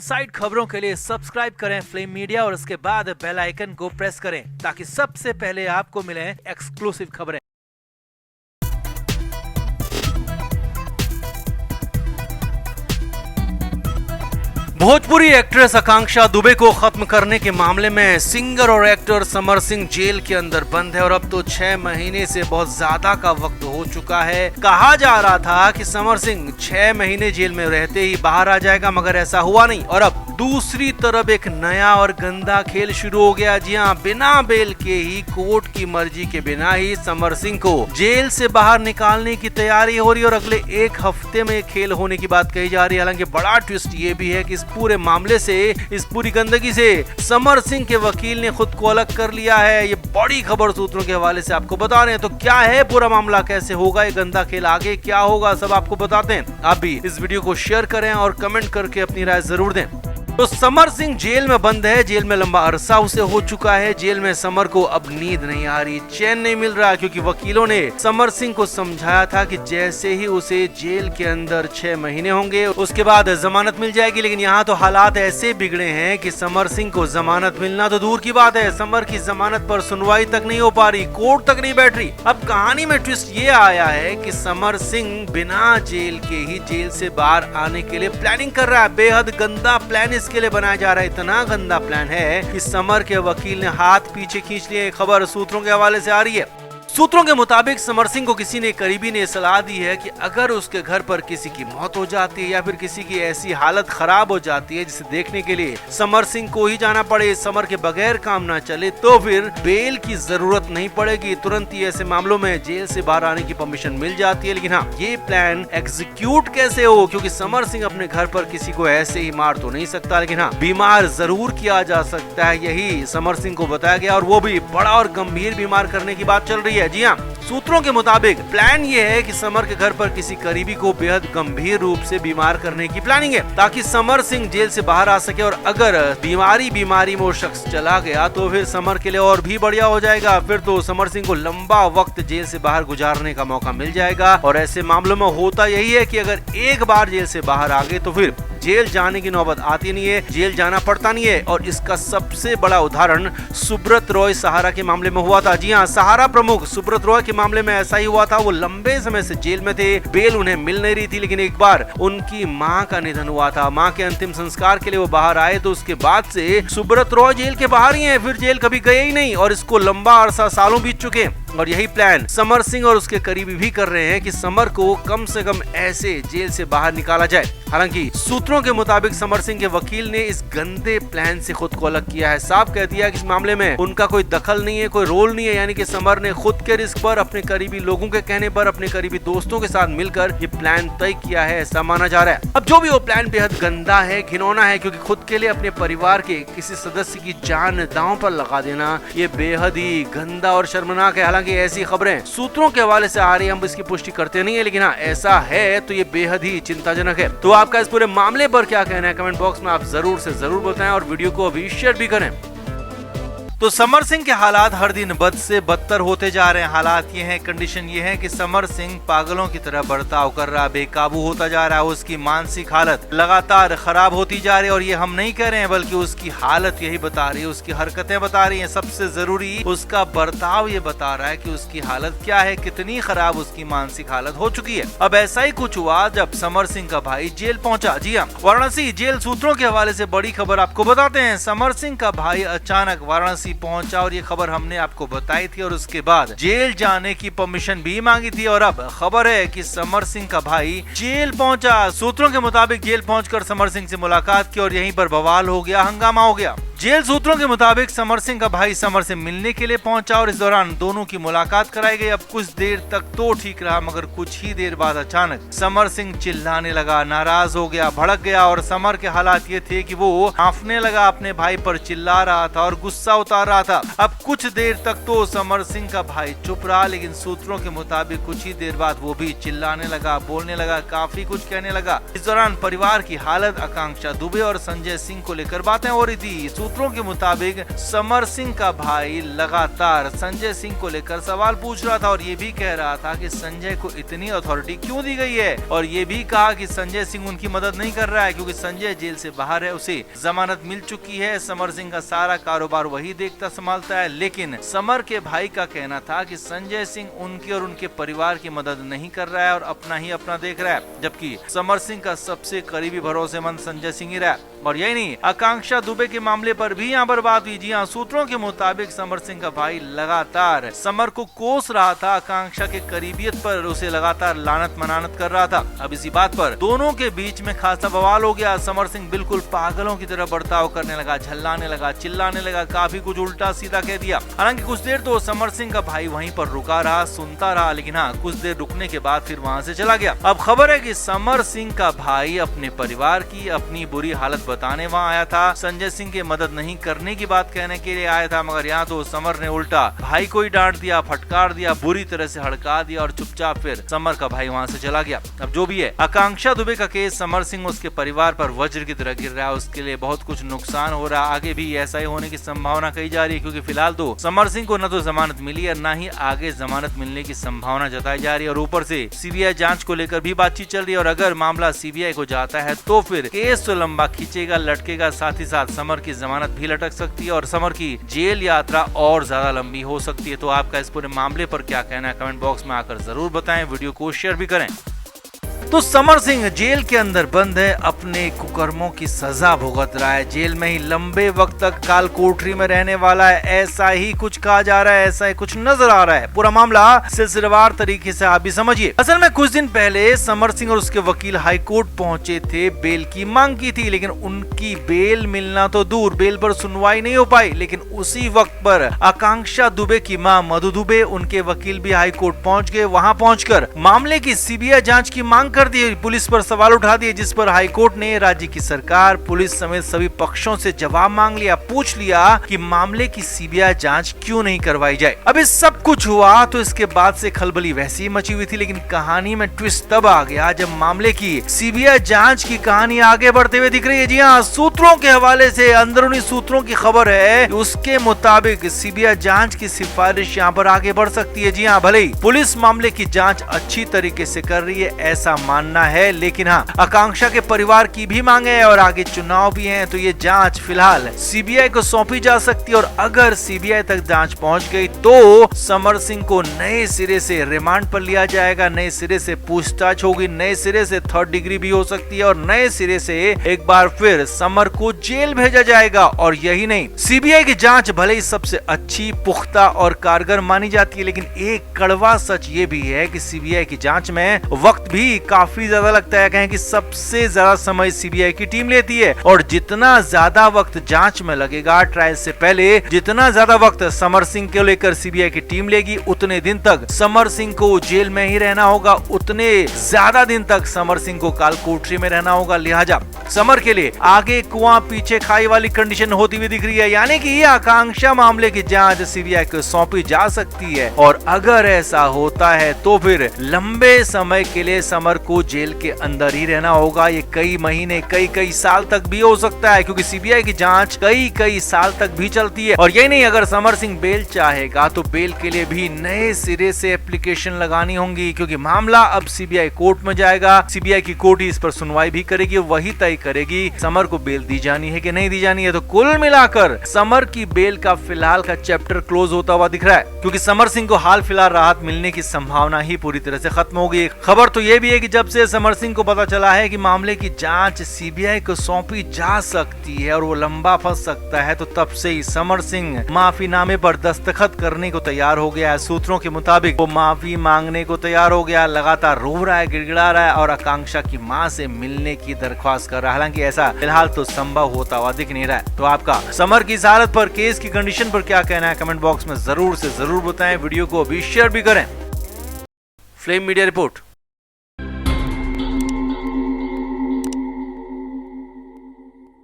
Side खबरों के लिए सब्सक्राइब करें फ्लेम मीडिया और उसके बाद बेल आइकन को प्रेस करें ताकि सबसे पहले आपको मिले एक्सक्लूसिव खबरें। भोजपुरी एक्ट्रेस आकांक्षा दुबे को खत्म करने के मामले में सिंगर और एक्टर समर सिंह जेल के अंदर बंद है और अब तो 6 महीने से बहुत ज्यादा का वक्त हो चुका है। कहा जा रहा था कि समर सिंह 6 महीने जेल में रहते ही बाहर आ जाएगा, मगर ऐसा हुआ नहीं और अब दूसरी तरफ एक नया और गंदा खेल शुरू हो गया। जी हाँ, बिना बेल के ही कोर्ट की मर्जी के बिना ही समर सिंह को जेल से बाहर निकालने की तैयारी हो रही है और अगले 1 हफ्ते में खेल होने की बात कही जा रही है। हालांकि बड़ा ट्विस्ट ये भी है कि इस पूरे मामले से, इस पूरी गंदगी से समर सिंह के वकील ने खुद को अलग कर लिया है। ये बड़ी खबर सूत्रों के हवाले से आपको बता रहे हैं। तो क्या है पूरा मामला, कैसे होगा ये गंदा खेल, आगे क्या होगा, सब आपको बताते हैं। आप भी इस वीडियो को शेयर करें और कमेंट करके अपनी राय जरूर दें। तो समर सिंह जेल में बंद है, जेल में लंबा अरसा उसे हो चुका है। जेल में समर को अब नींद नहीं आ रही, चैन नहीं मिल रहा, क्योंकि वकीलों ने समर सिंह को समझाया था कि जैसे ही उसे जेल के अंदर 6 महीने होंगे उसके बाद जमानत मिल जाएगी। लेकिन यहाँ तो हालात ऐसे बिगड़े हैं कि समर सिंह को जमानत मिलना तो दूर की बात है, समर की जमानत पर सुनवाई तक नहीं हो पा रही, कोर्ट तक नहीं बैठ रही। अब कहानी में ट्विस्ट ये आया है कि समर सिंह बिना जेल के ही जेल से बाहर आने के लिए प्लानिंग कर रहा है। बेहद गंदा प्लान इसके लिए बनाया जा रहा है। इतना गंदा प्लान है कि समर के वकील ने हाथ पीछे खींच लिए। खबर सूत्रों के हवाले से आ रही है। सूत्रों के मुताबिक समर सिंह को किसी ने करीबी ने सलाह दी है कि अगर उसके घर पर किसी की मौत हो जाती है या फिर किसी की ऐसी हालत खराब हो जाती है जिसे देखने के लिए समर सिंह को ही जाना पड़े, समर के बगैर काम ना चले, तो फिर बेल की जरूरत नहीं पड़ेगी। तुरंत ही ऐसे मामलों में जेल से बाहर आने की परमिशन मिल जाती है। लेकिन हाँ, ये प्लान एग्जीक्यूट कैसे हो, क्योंकि समर सिंह अपने घर पर किसी को ऐसे ही मार तो नहीं सकता, लेकिन हाँ, बीमार जरूर किया जा सकता है। यही समर सिंह को बताया गया और वो भी बड़ा और गंभीर बीमार करने की बात चल रही है। जी हाँ, सूत्रों के मुताबिक प्लान ये है कि समर के घर पर किसी करीबी को बेहद गंभीर रूप से बीमार करने की प्लानिंग है, ताकि समर सिंह जेल से बाहर आ सके। और अगर बीमारी में वो शख्स चला गया तो फिर समर के लिए और भी बढ़िया हो जाएगा। फिर तो समर सिंह को लंबा वक्त जेल से बाहर गुजारने का मौका मिल जाएगा। और ऐसे मामलों में होता यही है कि अगर एक बार जेल से बाहर आ गए तो फिर जेल जाने की नौबत आती नहीं है, जेल जाना पड़ता नहीं है। और इसका सबसे बड़ा उदाहरण सुब्रत रॉय सहारा के मामले में हुआ था। जी हाँ, सहारा प्रमुख सुब्रत रॉय के मामले में ऐसा ही हुआ था। वो लंबे समय से जेल में थे, बेल उन्हें मिल नहीं रही थी, लेकिन एक बार उनकी मां का निधन हुआ था। मां के अंतिम संस्कार के लिए वो बाहर आए तो उसके बाद से सुब्रत रॉय जेल के बाहर ही हैं, फिर जेल कभी गए ही नहीं और इसको लंबा अरसा, सालों बीत चुके हैं। और यही प्लान समर सिंह और उसके करीबी भी कर रहे हैं कि समर को कम से कम ऐसे जेल से बाहर निकाला जाए। हालांकि सूत्रों के मुताबिक समर सिंह के वकील ने इस गंदे प्लान से खुद को अलग किया है। साफ कह दिया कि इस मामले में उनका कोई दखल नहीं है, कोई रोल नहीं है। यानी कि समर ने खुद के रिस्क पर, अपने करीबी लोगों के कहने पर, अपने करीबी दोस्तों के साथ मिलकर ये प्लान तय किया है, ऐसा माना जा रहा है। अब जो भी वो प्लान बेहद गंदा है, घिनौना है, क्योंकि खुद के लिए अपने परिवार के किसी सदस्य की जान दांव पर लगा देना ये बेहद ही गंदा और शर्मनाक है। हालांकि ऐसी खबरें सूत्रों के हवाले से आ रही है, हम इसकी पुष्टि करते नहीं है, लेकिन हाँ, ऐसा है तो ये बेहद ही चिंताजनक है। तो आपका इस पूरे मामले पर क्या कहना है, कमेंट बॉक्स में आप जरूर से जरूर बताएं और वीडियो को अभी शेयर भी करें। तो समर सिंह के हालात हर दिन बद से बदतर होते जा रहे हैं। हालात ये हैं, कंडीशन ये है कि समर सिंह पागलों की तरह बर्ताव कर रहा है, बेकाबू होता जा रहा है। उसकी मानसिक हालत लगातार खराब होती जा रही है और ये हम नहीं कह रहे हैं, बल्कि उसकी हालत यही बता रही है, उसकी हरकतें बता रही हैं। सबसे जरूरी उसका बर्ताव ये बता रहा है कि उसकी हालत क्या है, कितनी खराब उसकी मानसिक हालत हो चुकी है। अब ऐसा ही कुछ हुआ जब समर सिंह का भाई जेल पहुंचा। जी हाँ, वाराणसी जेल सूत्रों के हवाले से बड़ी खबर आपको बताते हैं। समर सिंह का भाई अचानक वाराणसी पहुंचा और ये खबर हमने आपको बताई थी और उसके बाद जेल जाने की परमिशन भी मांगी थी। और अब खबर है कि समर सिंह का भाई जेल पहुंचा। सूत्रों के मुताबिक जेल पहुंचकर समर सिंह से मुलाकात की और यहीं पर बवाल हो गया, हंगामा हो गया। जेल सूत्रों के मुताबिक समर सिंह का भाई समर से मिलने के लिए पहुंचा और इस दौरान दोनों की मुलाकात कराई गई। अब कुछ देर तक तो ठीक रहा, मगर कुछ ही देर बाद अचानक समर सिंह चिल्लाने लगा, नाराज हो गया, भड़क गया। और समर के हालात ये थे कि वो हांफने लगा, अपने भाई पर चिल्ला रहा था और गुस्सा उतार रहा था। अब कुछ देर तक तो समर सिंह का भाई चुप रहा, लेकिन सूत्रों के मुताबिक कुछ ही देर बाद वो भी चिल्लाने लगा, बोलने लगा, काफी कुछ कहने लगा। इस दौरान परिवार की हालत, आकांक्षा दुबे और संजय सिंह को लेकर बातें हो रही थी। सूत्रों के मुताबिक समर सिंह का भाई लगातार संजय सिंह को लेकर सवाल पूछ रहा था और ये भी कह रहा था कि संजय को इतनी अथॉरिटी क्यों दी गई है, और ये भी कहा कि संजय सिंह उनकी मदद नहीं कर रहा है क्योंकि संजय जेल से बाहर है, उसे जमानत मिल चुकी है, समर सिंह का सारा कारोबार वही देखता संभालता है। लेकिन समर के भाई का कहना था कि संजय सिंह उनके और उनके परिवार की मदद नहीं कर रहा है और अपना ही अपना देख रहा है, जबकि समर सिंह का सबसे करीबी भरोसेमंद संजय सिंह ही रहा। और यही नहीं, आकांक्षा दुबे के मामले पर भी यहाँ पर बात हुई। जी हाँ, सूत्रों के मुताबिक समर सिंह का भाई लगातार समर को कोस रहा था, आकांक्षा के करीबियत पर उसे लगातार लानत मनानत कर रहा था। अब इसी बात पर दोनों के बीच में खासा बवाल हो गया। समर सिंह बिल्कुल पागलों की तरह बर्ताव करने लगा, झल्लाने लगा, चिल्लाने लगा, काफी कुछ उल्टा सीधा कह दिया। हालांकि कुछ देर तो समर सिंह का भाई वहीं पर रुका रहा, सुनता रहा, लेकिन हाँ, कुछ देर रुकने के बाद फिर वहाँ से चला गया। अब खबर है कि समर सिंह का भाई अपने परिवार की अपनी बुरी हालत बताने वहाँ आया था, संजय सिंह की मदद नहीं करने की बात कहने के लिए आया था, मगर यहाँ तो समर ने उल्टा भाई को ही डांट दिया, फटकार दिया, बुरी तरह से हड़का दिया और चुपचाप फिर समर का भाई वहाँ से चला गया। अब जो भी है, आकांक्षा दुबे का केस समर सिंह उसके परिवार पर वज्र की तरह गिर रहा है, उसके लिए बहुत कुछ नुकसान हो रहा है, आगे भी ऐसा ही होने की संभावना कही जा रही है, क्योंकि फिलहाल तो समर सिंह को न तो जमानत मिली है, न ही आगे जमानत मिलने की संभावना जताई जा रही है, और ऊपर से सीबीआई जांच को लेकर भी बातचीत चल रही है, और अगर मामला सीबीआई को जाता है तो फिर केस तो लंबा खींचेगा, लटकेगा, साथ ही साथ समर की जमानत भी लटक सकती है और समर की जेल यात्रा और ज्यादा लंबी हो सकती है। तो आपका इस पूरे मामले पर क्या कहना है, कमेंट बॉक्स में आकर जरूर बताएं, वीडियो को शेयर भी करें। तो समर सिंह जेल के अंदर बंद है, अपने कुकर्मों की सजा भुगत रहा है, जेल में ही लंबे वक्त तक काल कोठरी में रहने वाला है, ऐसा ही कुछ कहा जा रहा है, ऐसा ही कुछ नजर आ रहा है। पूरा मामला सिलसिलेवार तरीके से आप भी समझिए। असल में कुछ दिन पहले समर सिंह और उसके वकील हाई कोर्ट पहुंचे थे, बेल की मांग की थी, लेकिन उनकी बेल मिलना तो दूर, बेल पर सुनवाई नहीं हो पाई। लेकिन उसी वक्त पर आकांक्षा दुबे की मां मधु दुबे, उनके वकील भी हाई कोर्ट पहुंच गए। वहां पहुंचकर मामले की सीबीआई जांच की मांग कर दी, पुलिस पर सवाल उठा दिए, जिस पर हाईकोर्ट ने राज्य की सरकार, पुलिस समेत सभी पक्षों से जवाब मांग लिया, पूछ लिया कि मामले की सीबीआई जांच क्यों नहीं करवाई जाए। अब इस सब कुछ हुआ तो इसके बाद से खलबली वैसी ही मची हुई थी, लेकिन कहानी में ट्विस्ट तब आ गया जब मामले की सीबीआई जांच की कहानी आगे बढ़ते हुए दिख रही है। जी हाँ, सूत्रों के हवाले से अंदरूनी सूत्रों की खबर है, उसके मुताबिक सीबीआई जांच की सिफारिश यहाँ पर आगे बढ़ सकती है। जी हाँ, भले ही पुलिस मामले की जांच अच्छी तरीके से कर रही है ऐसा मानना है, लेकिन हाँ, आकांक्षा के परिवार की भी मांग है और आगे चुनाव भी हैं, तो ये जांच फिलहाल सीबीआई को सौंपी जा सकती है। और अगर सीबीआई तक जांच पहुंच गई तो समर सिंह को नए सिरे से रिमांड पर लिया जाएगा, नए सिरे से पूछताछ होगी, नए सिरे से 3rd डिग्री भी हो सकती है और नए सिरे से एक बार फिर समर को जेल भेजा जाएगा। और यही नहीं, सीबीआई की जांच भले ही सबसे अच्छी, पुख्ता और कारगर मानी जाती है, लेकिन एक कड़वा सच ये भी है कि सीबीआई की जांच में वक्त भी काफी ज्यादा लगता है। कहें कि सबसे ज्यादा समय सीबीआई की टीम लेती है, और जितना ज्यादा वक्त जांच में लगेगा ट्रायल से पहले, जितना ज्यादा वक्त समर सिंह को लेकर सीबीआई की टीम लेगी, उतने दिन तक समर सिंह को जेल में ही रहना होगा, उतने ज्यादा दिन तक समर सिंह को काल कोठरी में रहना होगा। लिहाजा समर के लिए आगे कुआं पीछे खाई वाली कंडीशन होती हुई दिख रही है, यानी कि आकांक्षा मामले की जांच सीबीआई को सौंपी जा सकती है, और अगर ऐसा होता है तो फिर लंबे समय के लिए समर को जेल के अंदर ही रहना होगा। ये कई महीने, कई साल तक भी हो सकता है, क्योंकि सीबीआई की जांच कई साल तक भी चलती है। और यही नहीं, अगर समर सिंह बेल चाहेगा तो बेल के लिए भी नए सिरे से एप्लीकेशन लगानी होंगी, क्योंकि मामला अब सीबीआई कोर्ट में जाएगा। सीबीआई की कोर्ट ही इस पर सुनवाई भी करेगी, वही तय करेगी समर को बेल दी जानी है कि नहीं दी जानी है। तो कुल मिलाकर समर की बेल का फिलहाल का चैप्टर क्लोज होता हुआ दिख रहा है, क्योंकि समर सिंह को हाल फिलहाल राहत मिलने की संभावना ही पूरी तरह से खत्म हो गई। खबर तो ये भी है कि जब से समर सिंह को पता चला है कि मामले की जांच सीबीआई को सौंपी जा सकती है और वो लंबा फंस सकता है, तो तब से ही समर सिंह माफीनामे पर दस्तखत करने को तैयार हो गया है। सूत्रों के मुताबिक वो माफी मांगने को तैयार हो गया, लगातार रो रहा है, गिड़गिड़ा रहा है और आकांक्षा की मां से मिलने की दरख्वास्त कर रहा है। हालांकि ऐसा फिलहाल तो संभव होता हुआ दिख नहीं रहा है। तो आपका समर की इस हालत पर, केस की कंडीशन पर क्या कहना है, कमेंट बॉक्स में जरूर से जरूर बताएं, वीडियो को अभी शेयर भी करें। Flame media report.